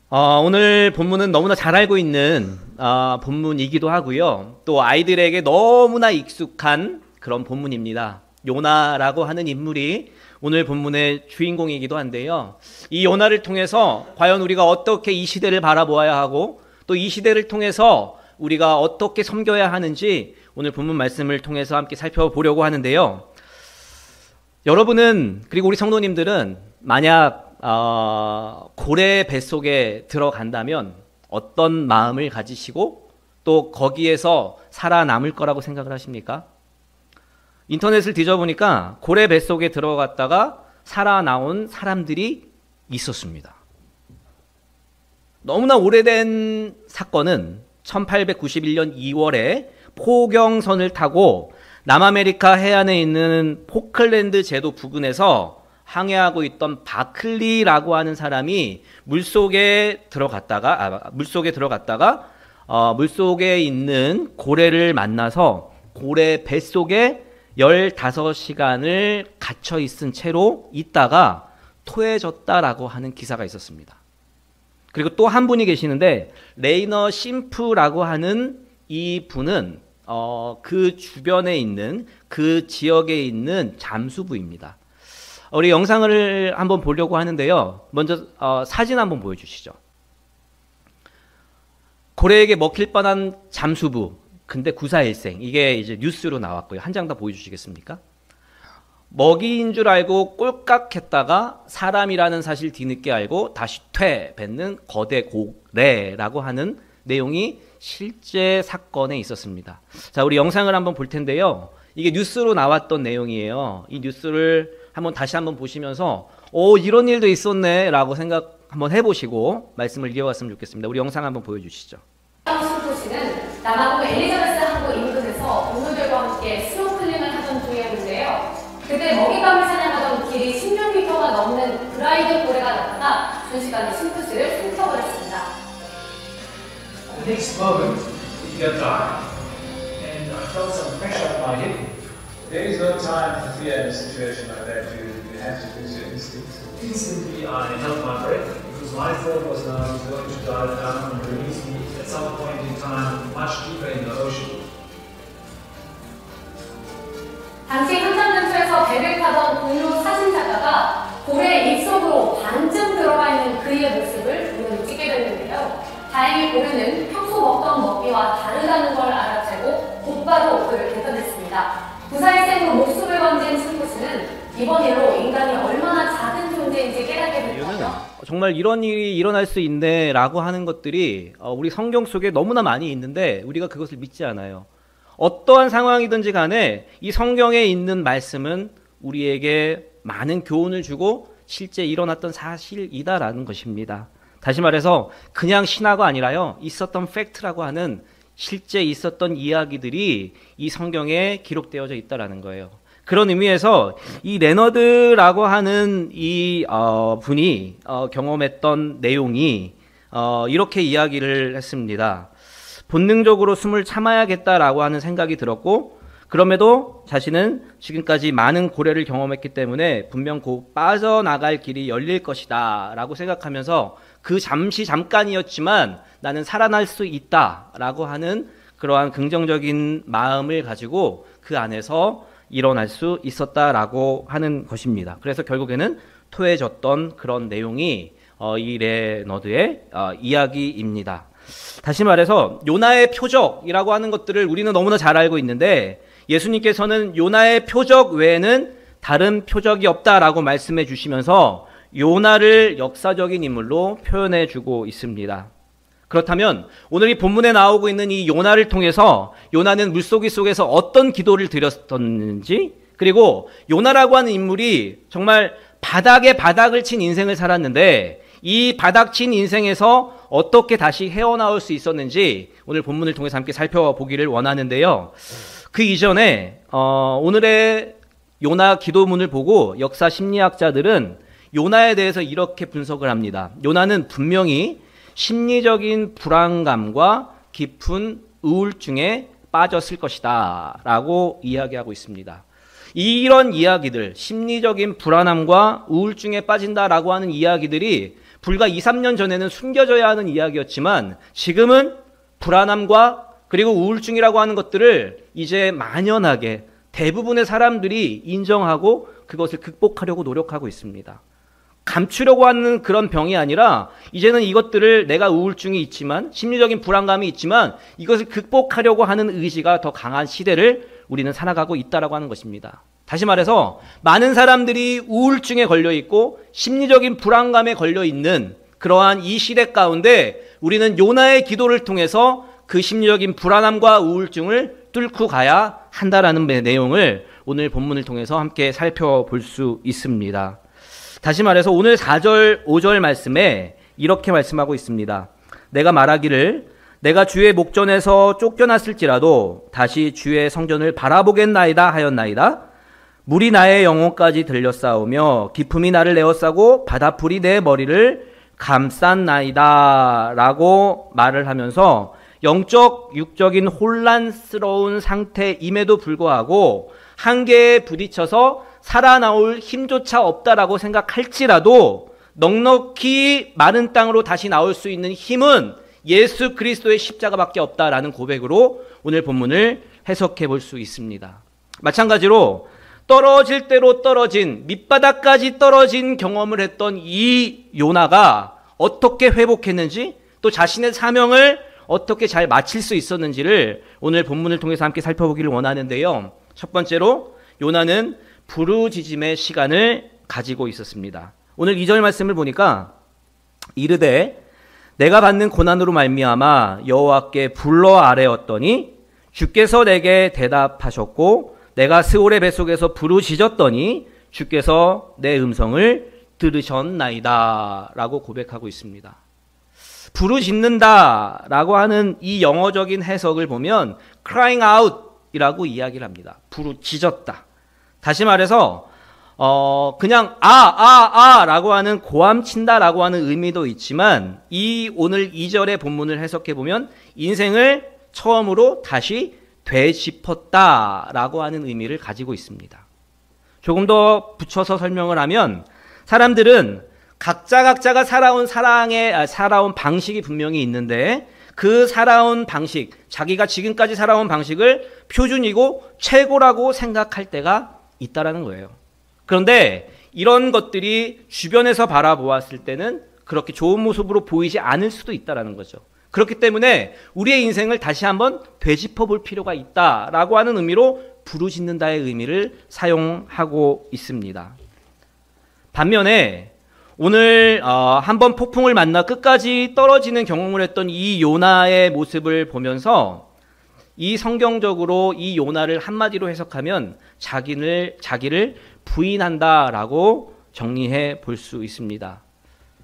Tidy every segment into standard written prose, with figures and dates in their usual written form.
오늘 본문은 너무나 잘 알고 있는 본문이기도 하고요. 또 아이들에게 너무나 익숙한 그런 본문입니다. 요나라고 하는 인물이 오늘 본문의 주인공이기도 한데요. 이 요나를 통해서 과연 우리가 어떻게 이 시대를 바라보아야 하고 또 이 시대를 통해서 우리가 어떻게 섬겨야 하는지 오늘 본문 말씀을 통해서 함께 살펴보려고 하는데요. 여러분은 그리고 우리 성도님들은 만약 고래 뱃속에 들어간다면 어떤 마음을 가지시고 또 거기에서 살아남을 거라고 생각을 하십니까? 인터넷을 뒤져보니까 고래 뱃속에 들어갔다가 살아나온 사람들이 있었습니다. 너무나 오래된 사건은 1891년 2월에 포경선을 타고 남아메리카 해안에 있는 포클랜드 제도 부근에서 항해하고 있던 바클리라고 하는 사람이 물속에 들어갔다가 물속에 있는 고래를 만나서 고래 뱃속에 15시간을 갇혀 있은 채로 있다가 토해졌다라고 하는 기사가 있었습니다. 그리고 또 한 분이 계시는데 레이너 심프라고 하는 이 분은 그 주변에 있는 그 지역에 있는 잠수부입니다. 우리 영상을 한번 보려고 하는데요. 먼저 사진 한번 보여주시죠. 고래에게 먹힐 뻔한 잠수부. 근데 구사일생. 이게 이제 뉴스로 나왔고요. 한 장 더 보여주시겠습니까? 먹이인 줄 알고 꼴깍했다가 사람이라는 사실 뒤늦게 알고 다시 뱉는 거대 고래라고 하는 내용이 실제 사건에 있었습니다. 자, 우리 영상을 한번 볼 텐데요. 이게 뉴스로 나왔던 내용이에요. 이 뉴스를 다시 한번 보시면서 이런 일도 있었네 라고 생각 한번 해보시고 말씀을 이어갔으면 좋겠습니다. 우리 영상 한번 보여주시죠. 씨는 남아공 엘리자베스 항구 인근에서 동료들과 함께 스노클링을 하던 중이었는데요. 그때 먹이감을 사냥하던 길이 16m가 넘는 브라이드 고래가 나타나 순식간에 심프스를 숨겨버렸습니다. The next moment, it got dark, and I felt some pressure on my hip. There is no time to fear in a situation like that. You have to use your instincts. Instantly, I held my breath because my thought was now I'm going to dive down and release me at some point in time much deeper in the ocean. 당시 현장 근처에서 배를 타던 동료 사진작가가 고래의 입속으로 반쯤 들어가 있는 그의 모습을 우연히 찍게 됐는데요. 다행히 고래는 평소 먹던 먹이와 다르다는 걸 알아채고 곧바로 그를 개편했습니다. 구사일생으로 목숨을 건진 심프스는 이번 일로 인간이 얼마나 작은 존재인지 깨닫게 됐거든요. 정말 이런 일이 일어날 수 있네 라고 하는 것들이 우리 성경 속에 너무나 많이 있는데 우리가 그것을 믿지 않아요. 어떠한 상황이든지 간에 이 성경에 있는 말씀은 우리에게 많은 교훈을 주고 실제 일어났던 사실이다라는 것입니다. 다시 말해서 그냥 신화가 아니라요. 있었던 팩트라고 하는 실제 있었던 이야기들이 이 성경에 기록되어져 있다라는 거예요. 그런 의미에서 이 레너드라고 하는 이 분이 경험했던 내용이 이렇게 이야기를 했습니다. 본능적으로 숨을 참아야겠다라고 하는 생각이 들었고 그럼에도 자신은 지금까지 많은 고래를 경험했기 때문에 분명 곧 빠져나갈 길이 열릴 것이다 라고 생각하면서 그 잠깐이었지만 나는 살아날 수 있다 라고 하는 그러한 긍정적인 마음을 가지고 그 안에서 일어날 수 있었다라고 하는 것입니다. 그래서 결국에는 토해졌던 그런 내용이 이 레너드의 이야기입니다. 다시 말해서 요나의 표적이라고 하는 것들을 우리는 너무나 잘 알고 있는데 예수님께서는 요나의 표적 외에는 다른 표적이 없다라고 말씀해 주시면서 요나를 역사적인 인물로 표현해 주고 있습니다. 그렇다면 오늘 이 본문에 나오고 있는 이 요나를 통해서 요나는 물고기 속에서 어떤 기도를 드렸었는지 그리고 요나라고 하는 인물이 정말 바닥에 바닥을 친 인생을 살았는데 이 바닥친 인생에서 어떻게 다시 헤어나올 수 있었는지 오늘 본문을 통해서 함께 살펴보기를 원하는데요. 그 이전에 오늘의 요나 기도문을 보고 역사 심리학자들은 요나에 대해서 이렇게 분석을 합니다. 요나는 분명히 심리적인 불안감과 깊은 우울증에 빠졌을 것이다 라고 이야기하고 있습니다. 이런 이야기들, 심리적인 불안함과 우울증에 빠진다라고 하는 이야기들이 불과 2, 3년 전에는 숨겨져야 하는 이야기였지만 지금은 불안함과 그리고 우울증이라고 하는 것들을 이제 만연하게 대부분의 사람들이 인정하고 그것을 극복하려고 노력하고 있습니다. 감추려고 하는 그런 병이 아니라 이제는 이것들을 내가 우울증이 있지만 심리적인 불안감이 있지만 이것을 극복하려고 하는 의지가 더 강한 시대를 우리는 살아가고 있다라고 하는 것입니다. 다시 말해서 많은 사람들이 우울증에 걸려 있고 심리적인 불안감에 걸려 있는 그러한 이 시대 가운데 우리는 요나의 기도를 통해서 그 심리적인 불안함과 우울증을 뚫고 가야 한다라는 내용을 오늘 본문을 통해서 함께 살펴볼 수 있습니다. 다시 말해서 오늘 4절, 5절 말씀에 이렇게 말씀하고 있습니다. 내가 말하기를 내가 주의 목전에서 쫓겨났을지라도 다시 주의 성전을 바라보겠나이다 하였나이다. 물이 나의 영혼까지 들려싸우며 기품이 나를 내어싸고 바다풀이 내 머리를 감쌌나이다 라고 말을 하면서 영적, 육적인 혼란스러운 상태임에도 불구하고 한계에 부딪혀서 살아나올 힘조차 없다라고 생각할지라도 넉넉히 마른 땅으로 다시 나올 수 있는 힘은 예수 그리스도의 십자가밖에 없다라는 고백으로 오늘 본문을 해석해 볼 수 있습니다. 마찬가지로 떨어질 대로 떨어진 밑바닥까지 떨어진 경험을 했던 이 요나가 어떻게 회복했는지 또 자신의 사명을 어떻게 잘 마칠 수 있었는지를 오늘 본문을 통해서 함께 살펴보기를 원하는데요. 첫 번째로 요나는 부르짖음의 시간을 가지고 있었습니다. 오늘 2절 말씀을 보니까 이르되 내가 받는 고난으로 말미암아 여호와께 불러 아뢰었더니 주께서 내게 대답하셨고 내가 스올의 뱃속에서 부르짖었더니 주께서 내 음성을 들으셨나이다 라고 고백하고 있습니다. 부르짖는다 라고 하는 이 영어적인 해석을 보면 crying out 이라고 이야기를 합니다. 부르짖었다. 다시 말해서 그냥 라고 하는 고함친다 라고 하는 의미도 있지만 이 오늘 2절의 본문을 해석해 보면 인생을 처음으로 다시 되짚었다 라고 하는 의미를 가지고 있습니다. 조금 더 붙여서 설명을 하면 사람들은 각자가 살아온 방식이 분명히 있는데 그 살아온 방식, 자기가 지금까지 살아온 방식을 표준이고 최고라고 생각할 때가 있다라는 거예요. 그런데 이런 것들이 주변에서 바라보았을 때는 그렇게 좋은 모습으로 보이지 않을 수도 있다라는 거죠. 그렇기 때문에 우리의 인생을 다시 한번 되짚어 볼 필요가 있다라고 하는 의미로 부르짖는다의 의미를 사용하고 있습니다. 반면에 오늘 한번 폭풍을 만나 끝까지 떨어지는 경험을 했던 이 요나의 모습을 보면서 이 성경적으로 이 요나를 한마디로 해석하면 자기를 부인한다라고 정리해 볼 수 있습니다.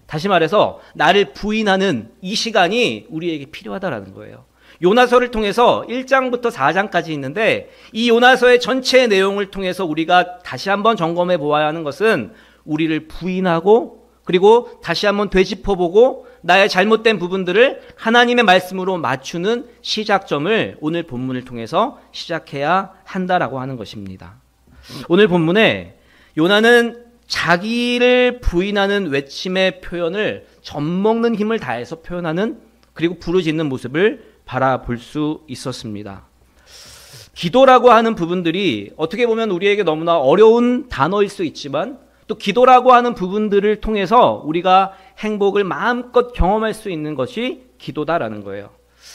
다시 말해서 나를 부인하는 이 시간이 우리에게 필요하다라는 거예요. 요나서를 통해서 1장부터 4장까지 있는데 이 요나서의 전체 내용을 통해서 우리가 다시 한번 점검해 보아야 하는 것은 우리를 부인하고 그리고 다시 한번 되짚어보고 나의 잘못된 부분들을 하나님의 말씀으로 맞추는 시작점을 오늘 본문을 통해서 시작해야 한다라고 하는 것입니다. 오늘 본문에 요나는 자기를 부인하는 외침의 표현을 젖먹는 힘을 다해서 표현하는 그리고 부르짖는 모습을 바라볼 수 있었습니다. 기도라고 하는 부분들이 어떻게 보면 우리에게 너무나 어려운 단어일 수 있지만 또 기도라고 하는 부분들을 통해서 우리가 행복을 마음껏 경험할 수 있는 것이 기도다라는 거예요.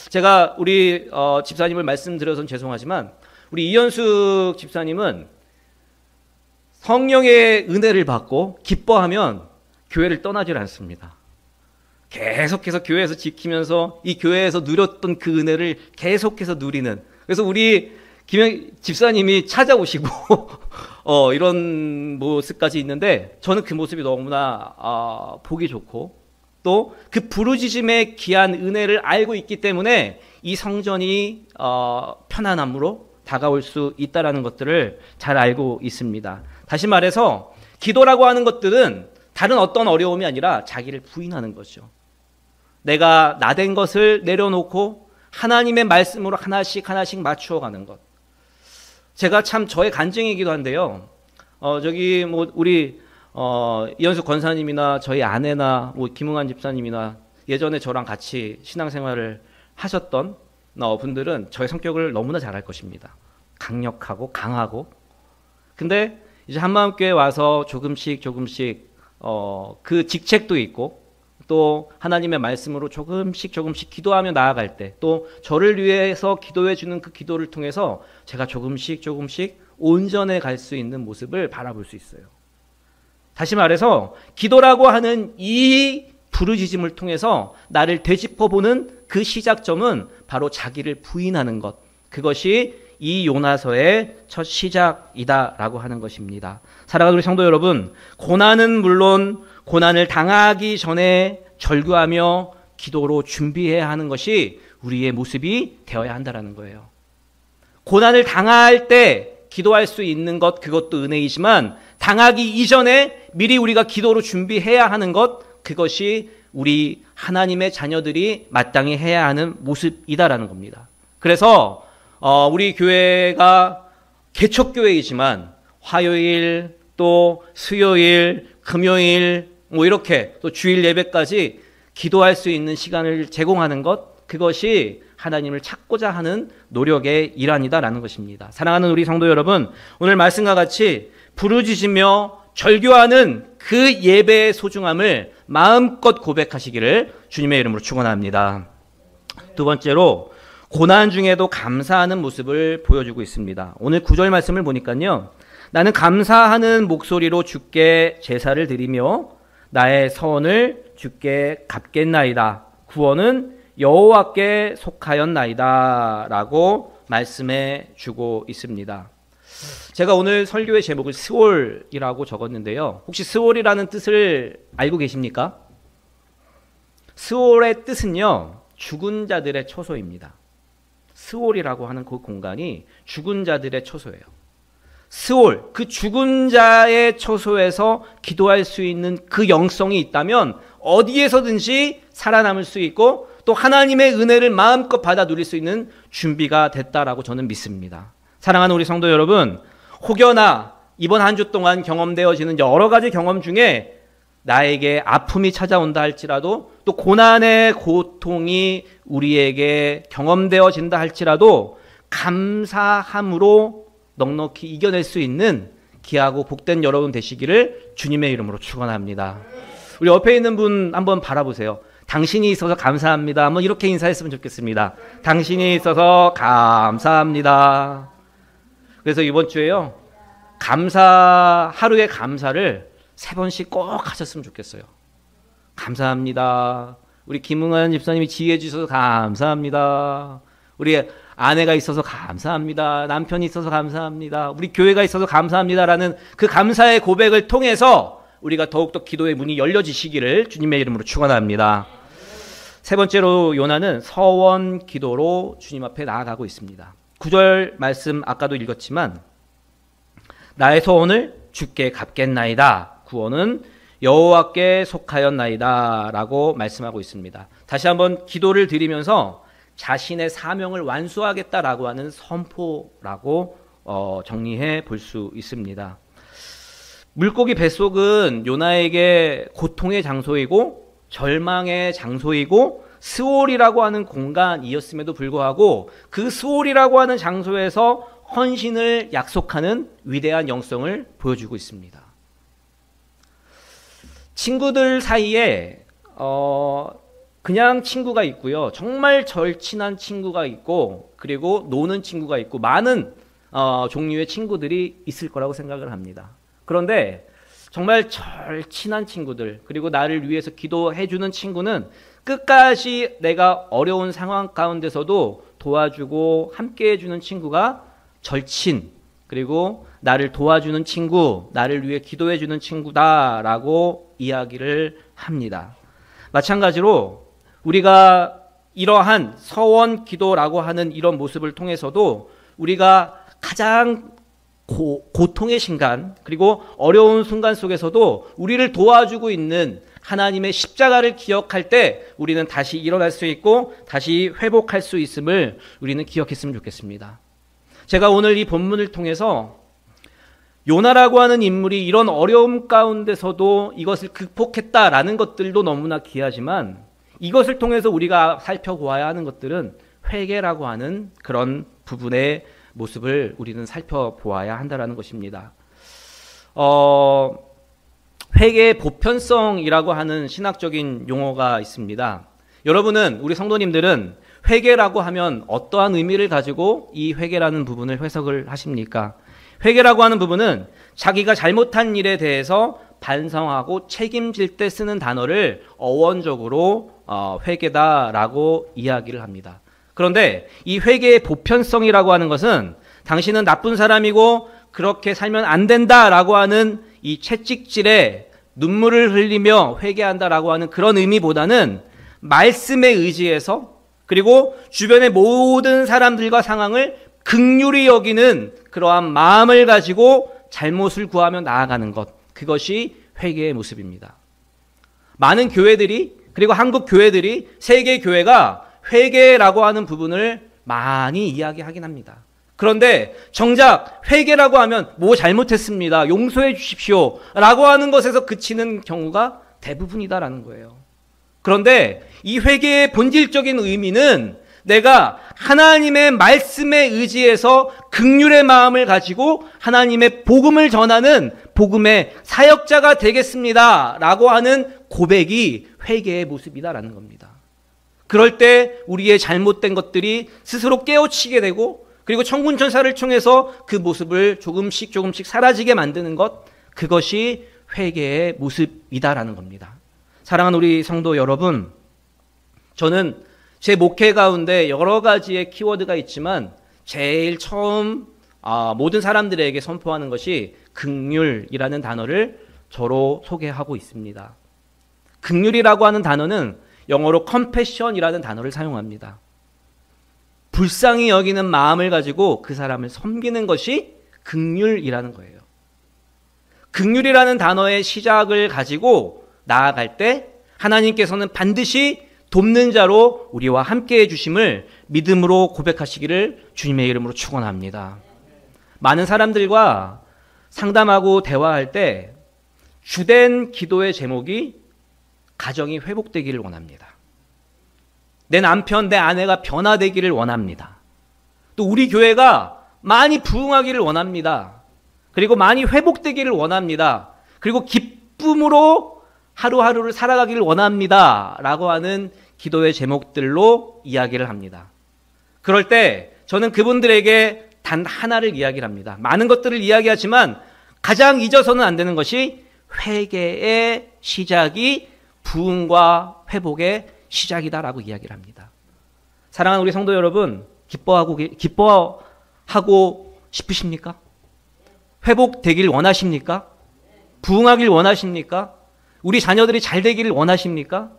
제가 우리 집사님을 말씀드려서 죄송하지만 우리 이현숙 집사님은 성령의 은혜를 받고 기뻐하면 교회를 떠나질 않습니다. 계속해서 교회에서 지키면서 이 교회에서 누렸던 그 은혜를 계속해서 누리는, 그래서 우리 김영 집사님이 찾아오시고 이런 모습까지 있는데 저는 그 모습이 너무나 보기 좋고 또 그 부르짖음의 귀한 은혜를 알고 있기 때문에 이 성전이 편안함으로 다가올 수 있다라는 것들을 잘 알고 있습니다. 다시 말해서 기도라고 하는 것들은 다른 어떤 어려움이 아니라 자기를 부인하는 거죠. 내가 나된 것을 내려놓고 하나님의 말씀으로 하나씩 맞추어가는 것. 제가 참 저의 간증이기도 한데요. 우리 이현숙 권사님이나 저희 아내나 뭐 김웅환 집사님이나 예전에 저랑 같이 신앙생활을 하셨던 분들은 저의 성격을 너무나 잘 알 것입니다. 강력하고 강하고. 근데 이제 한마음교회 와서 조금씩 그 직책도 있고 또 하나님의 말씀으로 조금씩 기도하며 나아갈 때 또 저를 위해서 기도해 주는 그 기도를 통해서 제가 조금씩 온전해 갈 수 있는 모습을 바라볼 수 있어요. 다시 말해서 기도라고 하는 이 부르짖음을 통해서 나를 되짚어보는 그 시작점은 바로 자기를 부인하는 것. 그것이 이 요나서의 첫 시작이다라고 하는 것입니다. 사랑하는 우리 성도 여러분, 고난은 물론 고난을 당하기 전에 절규하며 기도로 준비해야 하는 것이 우리의 모습이 되어야 한다는 거예요. 고난을 당할 때 기도할 수 있는 것, 그것도 은혜이지만 당하기 이전에 미리 우리가 기도로 준비해야 하는 것, 그것이 우리 하나님의 자녀들이 마땅히 해야 하는 모습이다라는 겁니다. 그래서 우리 교회가 개척교회이지만 화요일 또 수요일, 금요일 뭐 이렇게 또 주일 예배까지 기도할 수 있는 시간을 제공하는 것, 그것이 하나님을 찾고자 하는 노력의 일환이다라는 것입니다. 사랑하는 우리 성도 여러분, 오늘 말씀과 같이 부르짖으며 절규하는 그 예배의 소중함을 마음껏 고백하시기를 주님의 이름으로 축원합니다. 두 번째로 고난 중에도 감사하는 모습을 보여주고 있습니다. 오늘 9절 말씀을 보니까요, 나는 감사하는 목소리로 주께 제사를 드리며 나의 서원을 주께 갚겠나이다. 구원은 여호와께 속하였나이다 라고 말씀해 주고 있습니다. 제가 오늘 설교의 제목을 스올이라고 적었는데요, 혹시 스올이라는 뜻을 알고 계십니까? 스올의 뜻은요, 죽은 자들의 처소입니다. 스올이라고 하는 그 공간이 죽은 자들의 처소예요. 스올, 그 죽은 자의 처소에서 기도할 수 있는 그 영성이 있다면 어디에서든지 살아남을 수 있고 또 하나님의 은혜를 마음껏 받아 누릴 수 있는 준비가 됐다라고 저는 믿습니다. 사랑하는 우리 성도 여러분, 혹여나 이번 한 주 동안 경험되어지는 여러 가지 경험 중에 나에게 아픔이 찾아온다 할지라도 또 고난의 고통이 우리에게 경험되어진다 할지라도 감사함으로 넉넉히 이겨낼 수 있는 귀하고 복된 여러분 되시기를 주님의 이름으로 축원합니다. 우리 옆에 있는 분 한번 바라보세요. 당신이 있어서 감사합니다. 한번 이렇게 인사했으면 좋겠습니다. 당신이 있어서 감사합니다. 그래서 이번 주에요, 하루의 감사를 3번씩 꼭 하셨으면 좋겠어요. 감사합니다. 우리 김웅환 집사님이 지혜해 주셔서 감사합니다. 우리 아내가 있어서 감사합니다. 남편이 있어서 감사합니다. 우리 교회가 있어서 감사합니다라는 그 감사의 고백을 통해서 우리가 더욱더 기도의 문이 열려지시기를 주님의 이름으로 축원합니다. 세 번째로 요나는 서원 기도로 주님 앞에 나아가고 있습니다. 9절 말씀 아까도 읽었지만 나의 서원을 주께 갚겠나이다. 구원은 여호와께 속하였나이다 라고 말씀하고 있습니다. 다시 한번 기도를 드리면서 자신의 사명을 완수하겠다라고 하는 선포라고 정리해 볼 수 있습니다. 물고기 뱃속은 요나에게 고통의 장소이고 절망의 장소이고 스올이라고 하는 공간이었음에도 불구하고 그 스올이라고 하는 장소에서 헌신을 약속하는 위대한 영성을 보여주고 있습니다. 친구들 사이에 그냥 친구가 있고요, 정말 절친한 친구가 있고 그리고 노는 친구가 있고 많은 종류의 친구들이 있을 거라고 생각을 합니다. 그런데 정말 절친한 친구들, 그리고 나를 위해서 기도해주는 친구는 끝까지 내가 어려운 상황 가운데서도 도와주고 함께해주는 친구가 절친, 그리고 나를 도와주는 친구, 나를 위해 기도해주는 친구다라고 이야기를 합니다. 마찬가지로 우리가 이러한 서원 기도라고 하는 이런 모습을 통해서도 우리가 가장 고통의 순간, 그리고 어려운 순간 속에서도 우리를 도와주고 있는 하나님의 십자가를 기억할 때 우리는 다시 일어날 수 있고 다시 회복할 수 있음을 우리는 기억했으면 좋겠습니다. 제가 오늘 이 본문을 통해서 요나라고 하는 인물이 이런 어려움 가운데서도 이것을 극복했다라는 것들도 너무나 귀하지만 이것을 통해서 우리가 살펴보아야 하는 것들은 회개라고 하는 그런 부분의 모습을 우리는 살펴보아야 한다는 것입니다. 회개의 보편성이라고 하는 신학적인 용어가 있습니다. 여러분은, 우리 성도님들은 회개라고 하면 어떠한 의미를 가지고 이 회개라는 부분을 해석을 하십니까? 회개라고 하는 부분은 자기가 잘못한 일에 대해서 반성하고 책임질 때 쓰는 단어를 어원적으로 회개다라고 이야기를 합니다. 그런데 이 회개의 보편성이라고 하는 것은 당신은 나쁜 사람이고 그렇게 살면 안 된다라고 하는 이 채찍질에 눈물을 흘리며 회개한다라고 하는 그런 의미보다는 말씀에 의지해서, 그리고 주변의 모든 사람들과 상황을 긍휼히 여기는 그러한 마음을 가지고 잘못을 구하며 나아가는 것, 그것이 회개의 모습입니다. 많은 교회들이, 그리고 한국 교회들이, 세계 교회가 회개라고 하는 부분을 많이 이야기하긴 합니다. 그런데 정작 회개라고 하면 뭐 잘못했습니다, 용서해 주십시오 라고 하는 것에서 그치는 경우가 대부분이다라는 거예요. 그런데 이 회개의 본질적인 의미는 내가 하나님의 말씀에 의지해서 긍휼의 마음을 가지고 하나님의 복음을 전하는 복음의 사역자가 되겠습니다 라고 하는 고백이 회개의 모습이다라는 겁니다. 그럴 때 우리의 잘못된 것들이 스스로 깨우치게 되고, 그리고 천군천사를 통해서 그 모습을 조금씩 사라지게 만드는 것, 그것이 회개의 모습이다라는 겁니다. 사랑하는 우리 성도 여러분, 저는 제 목회 가운데 여러 가지의 키워드가 있지만 제일 처음 모든 사람들에게 선포하는 것이 긍휼이라는 단어를 저로 소개하고 있습니다. 긍휼이라고 하는 단어는 영어로 compassion이라는 단어를 사용합니다. 불쌍히 여기는 마음을 가지고 그 사람을 섬기는 것이 긍휼이라는 거예요. 긍휼이라는 단어의 시작을 가지고 나아갈 때 하나님께서는 반드시 돕는 자로 우리와 함께 해주심을 믿음으로 고백하시기를 주님의 이름으로 축원합니다. 많은 사람들과 상담하고 대화할 때 주된 기도의 제목이 가정이 회복되기를 원합니다. 내 남편, 내 아내가 변화되기를 원합니다. 또 우리 교회가 많이 부흥하기를 원합니다. 그리고 많이 회복되기를 원합니다. 그리고 기쁨으로 하루하루를 살아가기를 원합니다 라고 하는 기도의 제목들로 이야기를 합니다. 그럴 때 저는 그분들에게 단 하나를 이야기를 합니다. 많은 것들을 이야기하지만 가장 잊어서는 안 되는 것이 회개의 시작이 부흥과 회복의 시작이다라고 이야기를 합니다. 사랑하는 우리 성도 여러분, 기뻐하고 싶으십니까? 회복되길 원하십니까? 부흥하길 원하십니까? 우리 자녀들이 잘 되기를 원하십니까?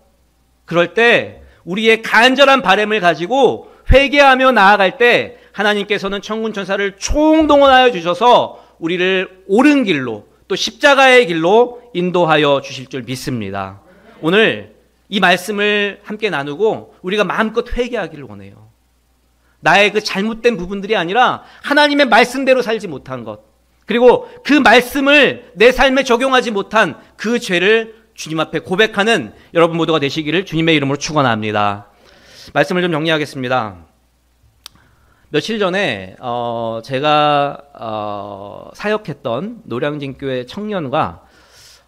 그럴 때 우리의 간절한 바람을 가지고 회개하며 나아갈 때 하나님께서는 천군천사를 총동원하여 주셔서 우리를 옳은 길로, 또 십자가의 길로 인도하여 주실 줄 믿습니다. 오늘 이 말씀을 함께 나누고 우리가 마음껏 회개하기를 원해요. 나의 그 잘못된 부분들이 아니라 하나님의 말씀대로 살지 못한 것, 그리고 그 말씀을 내 삶에 적용하지 못한 그 죄를 주님 앞에 고백하는 여러분 모두가 되시기를 주님의 이름으로 축원합니다. 말씀을 좀 정리하겠습니다. 며칠 전에 제가 사역했던 노량진교회 청년과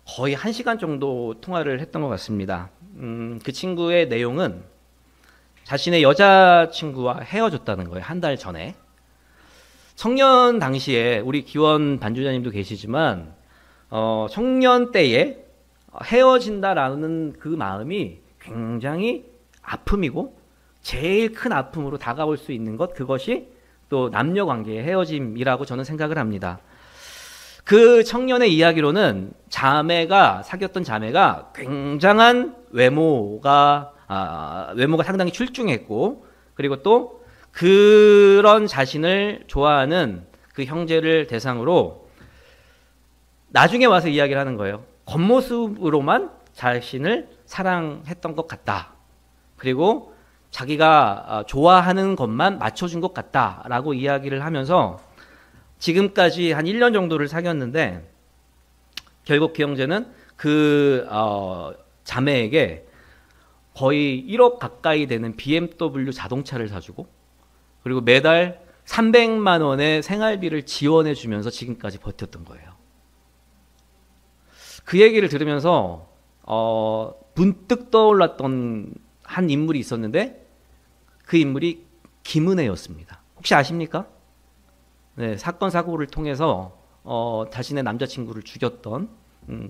거의 1시간 정도 통화를 했던 것 같습니다. 그 친구의 내용은 자신의 여자친구와 헤어졌다는 거예요. 한 달 전에. 청년 당시에 우리 기원 반주자님도 계시지만 청년 때에 헤어진다라는 그 마음이 굉장히 아픔이고 제일 큰 아픔으로 다가올 수 있는 것, 그것이 또 남녀관계의 헤어짐이라고 저는 생각을 합니다. 그 청년의 이야기로는 사귀었던 자매가 굉장한 외모가 상당히 출중했고, 그리고 또 그런 자신을 좋아하는 그 형제를 대상으로 나중에 와서 이야기를 하는 거예요. 겉모습으로만 자신을 사랑했던 것 같다. 그리고 자기가 좋아하는 것만 맞춰준 것 같다라고 이야기를 하면서 지금까지 한 1년 정도를 사귀었는데 결국 그 형제는 그 자매에게 거의 1억 가까이 되는 BMW 자동차를 사주고 그리고 매달 300만 원의 생활비를 지원해 주면서 지금까지 버텼던 거예요. 그 얘기를 들으면서 문득 떠올랐던 한 인물이 있었는데 그 인물이 김은혜였습니다. 혹시 아십니까? 네, 사건 사고를 통해서 자신의 남자친구를 죽였던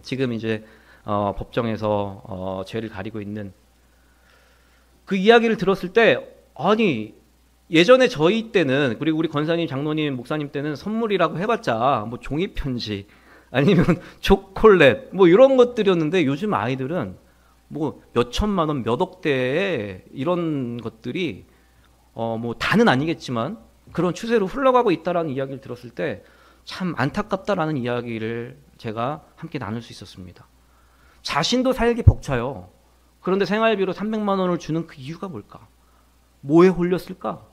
지금 이제 법정에서 죄를 가리고 있는 그 이야기를 들었을 때 아니 예전에 저희 때는 그리고 우리 권사님, 장로님, 목사님 때는 선물이라고 해봤자 뭐 종이편지 아니면 초콜릿 뭐 이런 것들이었는데 요즘 아이들은 뭐 몇 천만 원, 몇 억대의 이런 것들이 뭐 다는 아니겠지만 그런 추세로 흘러가고 있다라는 이야기를 들었을 때 참 안타깝다라는 이야기를 제가 함께 나눌 수 있었습니다. 자신도 살기 벅차요. 그런데 생활비로 300만 원을 주는 그 이유가 뭘까? 뭐에 홀렸을까?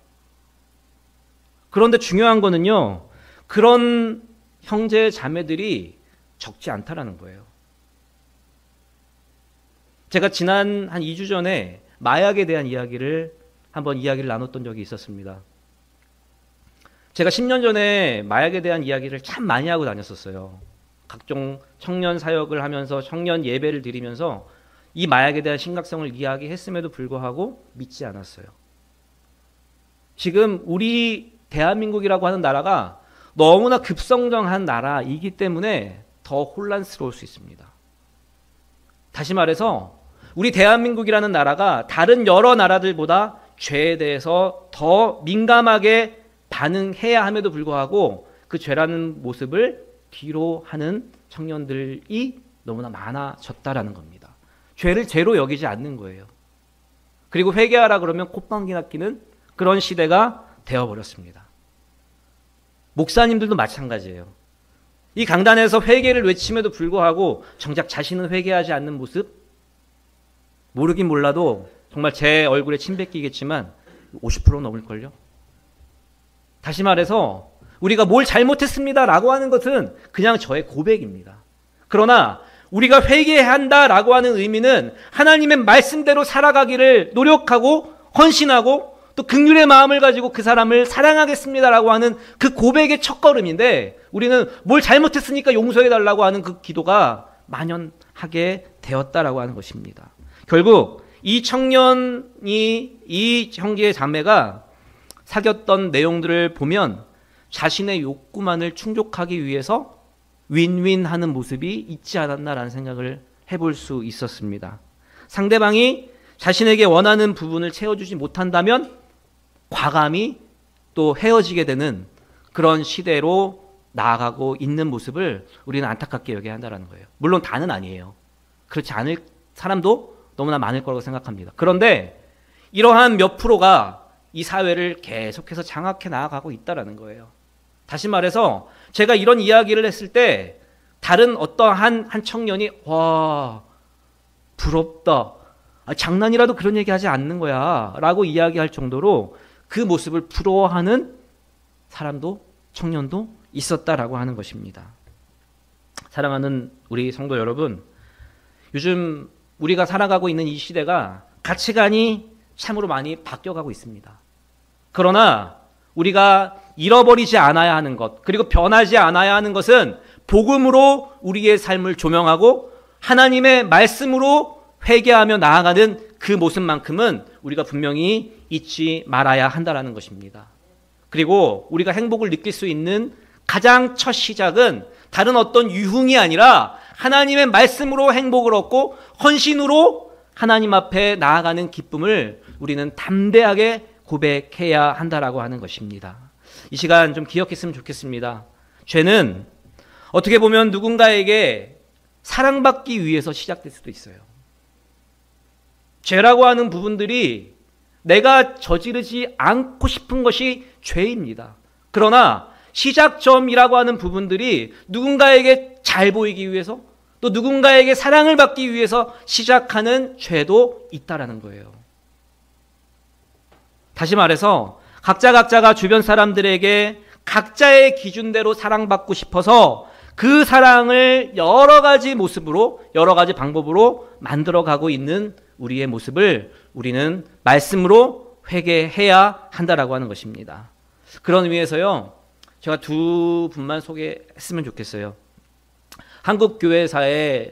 그런데 중요한 거는요. 그런 형제 자매들이 적지 않다라는 거예요. 제가 지난 한 2주 전에 마약에 대한 이야기를 한번 이야기를 나눴던 적이 있었습니다. 제가 10년 전에 마약에 대한 이야기를 참 많이 하고 다녔었어요. 각종 청년 사역을 하면서 청년 예배를 드리면서 이 마약에 대한 심각성을 이야기했음에도 불구하고 믿지 않았어요. 지금 우리 대한민국이라고 하는 나라가 너무나 급성장한 나라이기 때문에 더 혼란스러울 수 있습니다. 다시 말해서 우리 대한민국이라는 나라가 다른 여러 나라들보다 죄에 대해서 더 민감하게 반응해야 함에도 불구하고 그 죄라는 모습을 뒤로 하는 청년들이 너무나 많아졌다라는 겁니다. 죄를 죄로 여기지 않는 거예요. 그리고 회개하라 그러면 콧방귀 낚이는 그런 시대가 되어버렸습니다. 목사님들도 마찬가지예요. 이 강단에서 회개를 외침에도 불구하고 정작 자신은 회개하지 않는 모습 모르긴 몰라도 정말 제 얼굴에 침 뱉기겠지만 50% 넘을걸요. 다시 말해서 우리가 뭘 잘못했습니다 라고 하는 것은 그냥 저의 고백입니다. 그러나 우리가 회개해야 한다라고 하는 의미는 하나님의 말씀대로 살아가기를 노력하고 헌신하고 또 긍휼의 마음을 가지고 그 사람을 사랑하겠습니다라고 하는 그 고백의 첫걸음인데 우리는 뭘 잘못했으니까 용서해달라고 하는 그 기도가 만연하게 되었다라고 하는 것입니다. 결국 이 청년이 이 형제의 자매가 사귀었던 내용들을 보면 자신의 욕구만을 충족하기 위해서 윈윈하는 모습이 있지 않았나라는 생각을 해볼 수 있었습니다. 상대방이 자신에게 원하는 부분을 채워주지 못한다면 과감히 또 헤어지게 되는 그런 시대로 나아가고 있는 모습을 우리는 안타깝게 여겨야 한다는 거예요. 물론 다는 아니에요. 그렇지 않을 사람도 너무나 많을 거라고 생각합니다. 그런데 이러한 몇 프로가 이 사회를 계속해서 장악해 나아가고 있다는 거예요. 다시 말해서 제가 이런 이야기를 했을 때 다른 어떠한 한 청년이 와 부럽다. 장난이라도 그런 얘기하지 않는 거야 라고 이야기할 정도로 그 모습을 부러워하는 사람도 청년도 있었다라고 하는 것입니다. 사랑하는 우리 성도 여러분, 요즘 우리가 살아가고 있는 이 시대가 가치관이 참으로 많이 바뀌어가고 있습니다. 그러나 우리가 잃어버리지 않아야 하는 것, 그리고 변하지 않아야 하는 것은 복음으로 우리의 삶을 조명하고 하나님의 말씀으로 회개하며 나아가는 그 모습만큼은 우리가 분명히 잊지 말아야 한다는 것입니다. 그리고 우리가 행복을 느낄 수 있는 가장 첫 시작은 다른 어떤 유흥이 아니라 하나님의 말씀으로 행복을 얻고 헌신으로 하나님 앞에 나아가는 기쁨을 우리는 담대하게 고백해야 한다라고 하는 것입니다. 이 시간 좀 기억했으면 좋겠습니다. 죄는 어떻게 보면 누군가에게 사랑받기 위해서 시작될 수도 있어요. 죄라고 하는 부분들이 내가 저지르지 않고 싶은 것이 죄입니다. 그러나 시작점이라고 하는 부분들이 누군가에게 잘 보이기 위해서 또 누군가에게 사랑을 받기 위해서 시작하는 죄도 있다라는 거예요. 다시 말해서 각자가 주변 사람들에게 각자의 기준대로 사랑받고 싶어서 그 사랑을 여러 가지 모습으로, 여러 가지 방법으로 만들어가고 있는 우리의 모습을 우리는 말씀으로 회개해야 한다라고 하는 것입니다. 그런 의미에서요, 제가 두 분만 소개했으면 좋겠어요. 한국 교회사에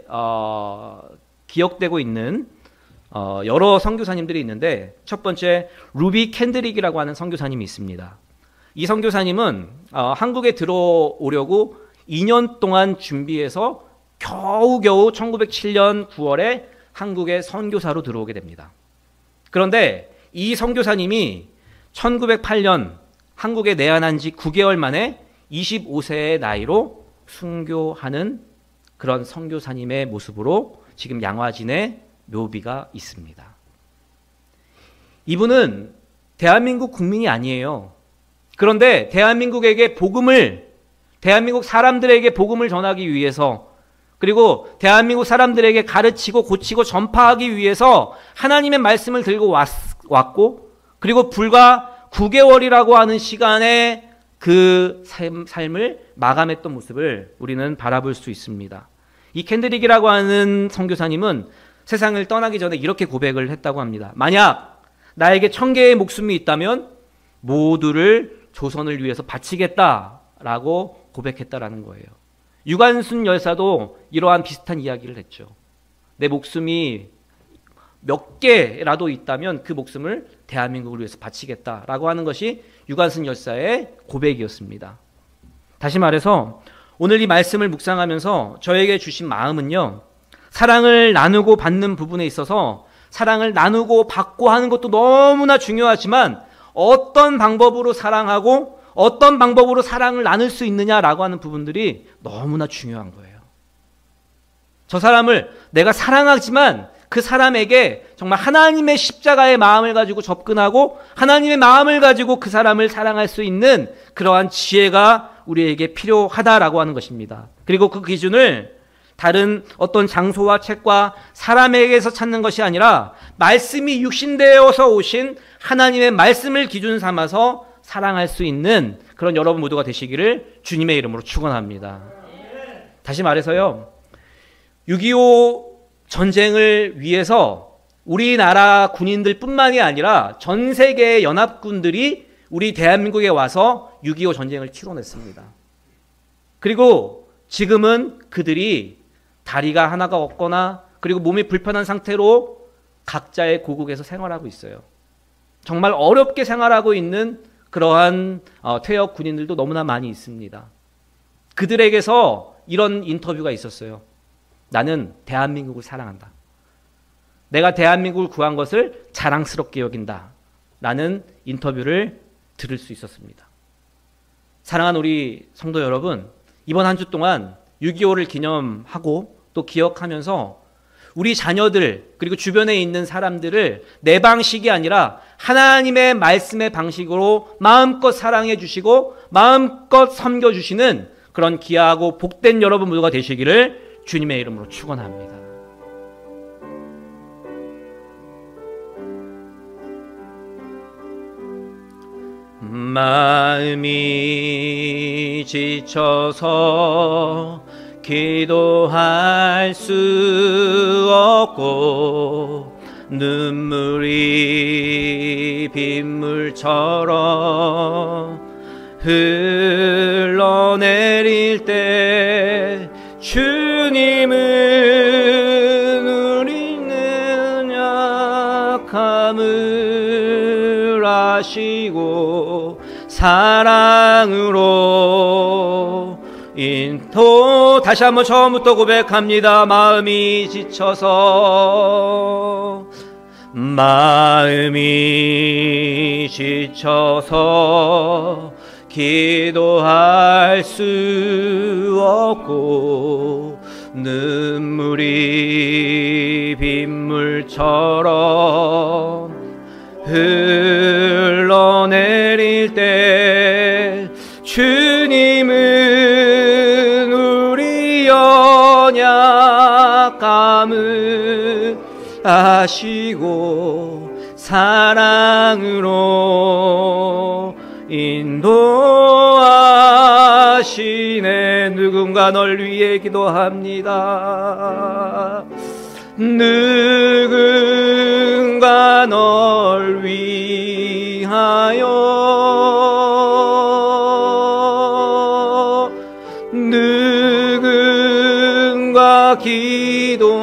기억되고 있는 여러 선교사님들이 있는데, 첫 번째 루비 캔드릭이라고 하는 선교사님이 있습니다. 이 선교사님은 한국에 들어오려고 2년 동안 준비해서 겨우겨우 1907년 9월에 한국에 선교사로 들어오게 됩니다. 그런데 이 선교사님이 1908년 한국에 내한한 지 9개월 만에 25세의 나이로 순교하는 그런 선교사님의 모습으로 지금 양화진에 묘비가 있습니다. 이분은 대한민국 국민이 아니에요. 그런데 대한민국 사람들에게 복음을 전하기 위해서, 그리고 대한민국 사람들에게 가르치고 고치고 전파하기 위해서 하나님의 말씀을 들고 왔고, 그리고 불과 9개월이라고 하는 시간에 그 삶을 마감했던 모습을 우리는 바라볼 수 있습니다. 이 캔드릭이라고 하는 선교사님은 세상을 떠나기 전에 이렇게 고백을 했다고 합니다. 만약 나에게 1000개의 목숨이 있다면 모두를 조선을 위해서 바치겠다라고 고백했다라는 거예요. 유관순 열사도 이러한 비슷한 이야기를 했죠. 내 목숨이 몇 개라도 있다면 그 목숨을 대한민국을 위해서 바치겠다라고 하는 것이 유관순 열사의 고백이었습니다. 다시 말해서 오늘 이 말씀을 묵상하면서 저에게 주신 마음은요, 사랑을 나누고 받는 부분에 있어서 사랑을 나누고 받고 하는 것도 너무나 중요하지만 어떤 방법으로 사랑하고 어떤 방법으로 사랑을 나눌 수 있느냐라고 하는 부분들이 너무나 중요한 거예요. 저 사람을 내가 사랑하지만 그 사람에게 정말 하나님의 십자가의 마음을 가지고 접근하고 하나님의 마음을 가지고 그 사람을 사랑할 수 있는 그러한 지혜가 우리에게 필요하다라고 하는 것입니다. 그리고 그 기준을 다른 어떤 장소와 책과 사람에게서 찾는 것이 아니라 말씀이 육신되어서 오신 하나님의 말씀을 기준 삼아서 사랑할 수 있는 그런 여러분 모두가 되시기를 주님의 이름으로 축원합니다. 다시 말해서요, 6.25 전쟁을 위해서 우리나라 군인들 뿐만이 아니라 전 세계의 연합군들이 우리 대한민국에 와서 6.25 전쟁을 치러냈습니다. 그리고 지금은 그들이 다리가 하나가 없거나 그리고 몸이 불편한 상태로 각자의 고국에서 생활하고 있어요. 정말 어렵게 생활하고 있는 그러한 퇴역 군인들도 너무나 많이 있습니다. 그들에게서 이런 인터뷰가 있었어요. 나는 대한민국을 사랑한다. 내가 대한민국을 구한 것을 자랑스럽게 여긴다. 라는 인터뷰를 들을 수 있었습니다. 사랑하는 우리 성도 여러분, 이번 한 주 동안 6.25를 기념하고 또 기억하면서 우리 자녀들 그리고 주변에 있는 사람들을 내 방식이 아니라 하나님의 말씀의 방식으로 마음껏 사랑해 주시고 마음껏 섬겨주시는 그런 귀하고 복된 여러분 모두가 되시기를 주님의 이름으로 축원합니다. 마음이 지쳐서 기도할 수 없고 눈물이 빗물처럼 흘러내릴 때 주님은 우리는 약함을 아시고 사랑으로 인도 다시 한번 처음부터 고백합니다. 마음이 지쳐서 기도할 수 없고 눈물이 빗물처럼 흘러내릴 때 주님은 우리 연약함을 아시고 사랑으로 인도하시고 기도하시네. 누군가 널 위해 기도합니다. 누군가 널 위하여 누군가 기도하네.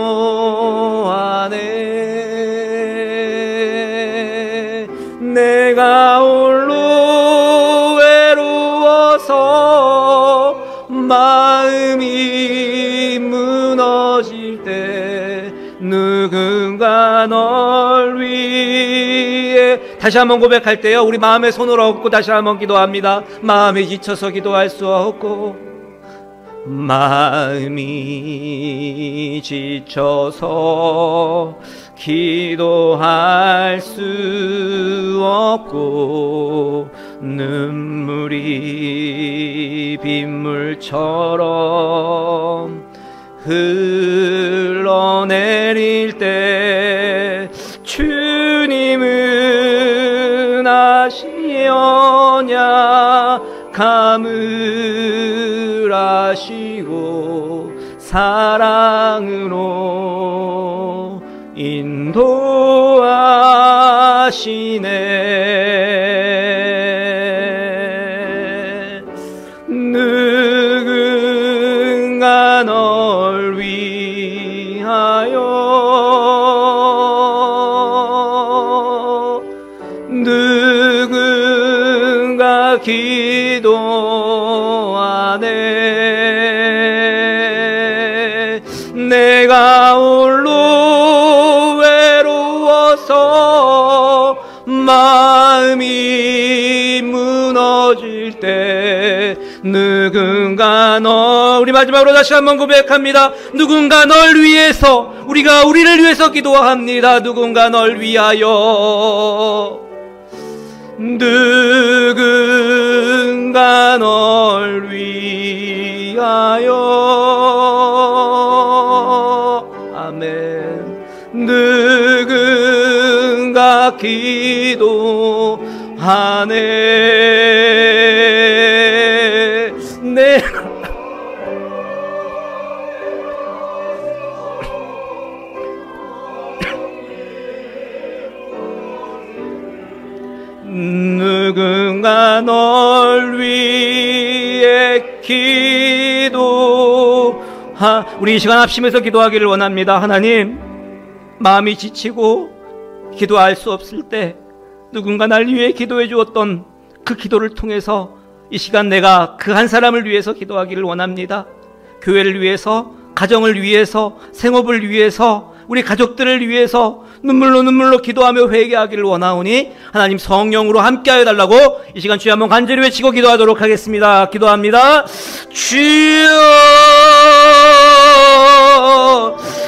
내가 홀로 외로워서 마음이 무너질 때 누군가 널 위해. 다시 한번 고백할 때요, 우리 마음에 손을 얹고 다시 한번 기도합니다. 마음이 지쳐서 기도할 수 없고, 마음이 지쳐서 기도할 수 없고, 눈물이 빗물처럼 흘러내릴 때 주님은 아시오냐. 감을하시고 사랑으로 인도하시네. 누군가 널 위하여 누군가 기도하네. 내가 홀로 외로워서 마음이 무너질 때 누군가 우리 마지막으로 다시 한번 고백합니다. 누군가 널 위해서, 우리가 우리를 위해서 기도합니다. 누군가 널 위하여 누군가 널 위하여 아멘. 누군가 기도하네. 누군가 널 위해 우리 이 시간 합심해서 기도하기를 원합니다. 하나님, 마음이 지치고 기도할 수 없을 때 누군가 날 위해 기도해 주었던 그 기도를 통해서 이 시간 내가 그 한 사람을 위해서 기도하기를 원합니다. 교회를 위해서, 가정을 위해서, 생업을 위해서, 우리 가족들을 위해서 눈물로 기도하며 회개하기를 원하오니 하나님 성령으로 함께하여 달라고 이 시간 주여 한번 간절히 외치고 기도하도록 하겠습니다. 기도합니다. 주여.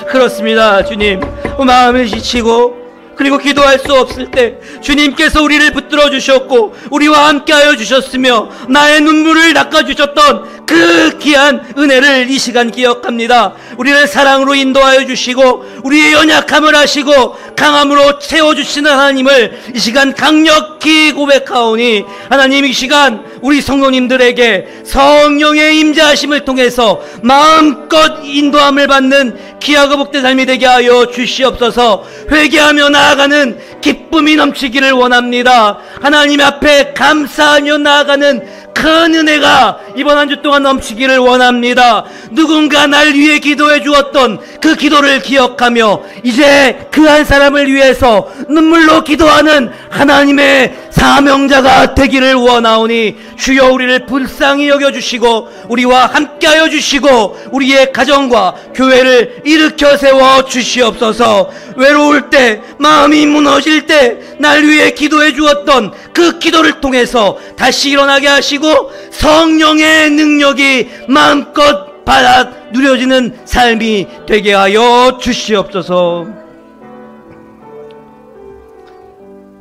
그렇습니다. 주님, 마음을 지치고 그리고 기도할 수 없을 때 주님께서 우리를 붙들어 주셨고 우리와 함께하여 주셨으며 나의 눈물을 닦아주셨던 그 귀한 은혜를 이 시간 기억합니다. 우리를 사랑으로 인도하여 주시고 우리의 연약함을 아시고 강함으로 채워주시는 하나님을 이 시간 강력히 고백하오니 하나님, 이 시간 우리 성도님들에게 성령의 임재하심을 통해서 마음껏 인도함을 받는 귀하고 복된 삶이 되게 하여 주시옵소서. 회개하며 나아가는 기쁨이 넘치기를 원합니다. 하나님 앞에 감사하며 나아가는 큰 은혜가 이번 한 주 동안 넘치기를 원합니다. 누군가 날 위해 기도해 주었던 그 기도를 기억하며 이제 그 한 사람을 위해서 눈물로 기도하는 하나님의 사명자가 되기를 원하오니 주여, 우리를 불쌍히 여겨주시고 우리와 함께하여 주시고 우리의 가정과 교회를 일으켜 세워 주시옵소서. 외로울 때, 마음이 무너질 때 날 위해 기도해 주었던 그 기도를 통해서 다시 일어나게 하시고 성령의 능력이 마음껏 받아 누려지는 삶이 되게 하여 주시옵소서.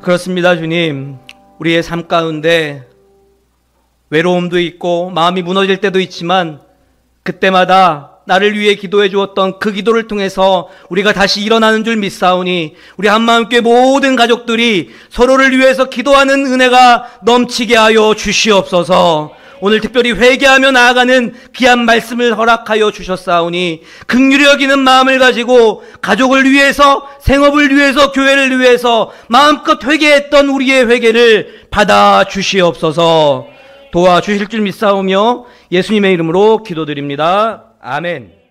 그렇습니다. 주님, 우리의 삶 가운데 외로움도 있고 마음이 무너질 때도 있지만 그때마다 나를 위해 기도해 주었던 그 기도를 통해서 우리가 다시 일어나는 줄 믿사오니 우리 한마음교회 모든 가족들이 서로를 위해서 기도하는 은혜가 넘치게 하여 주시옵소서. 오늘 특별히 회개하며 나아가는 귀한 말씀을 허락하여 주셨사오니 긍휼히 여기는 마음을 가지고 가족을 위해서, 생업을 위해서, 교회를 위해서 마음껏 회개했던 우리의 회개를 받아 주시옵소서. 도와주실 줄 믿사오며 예수님의 이름으로 기도드립니다. 아멘.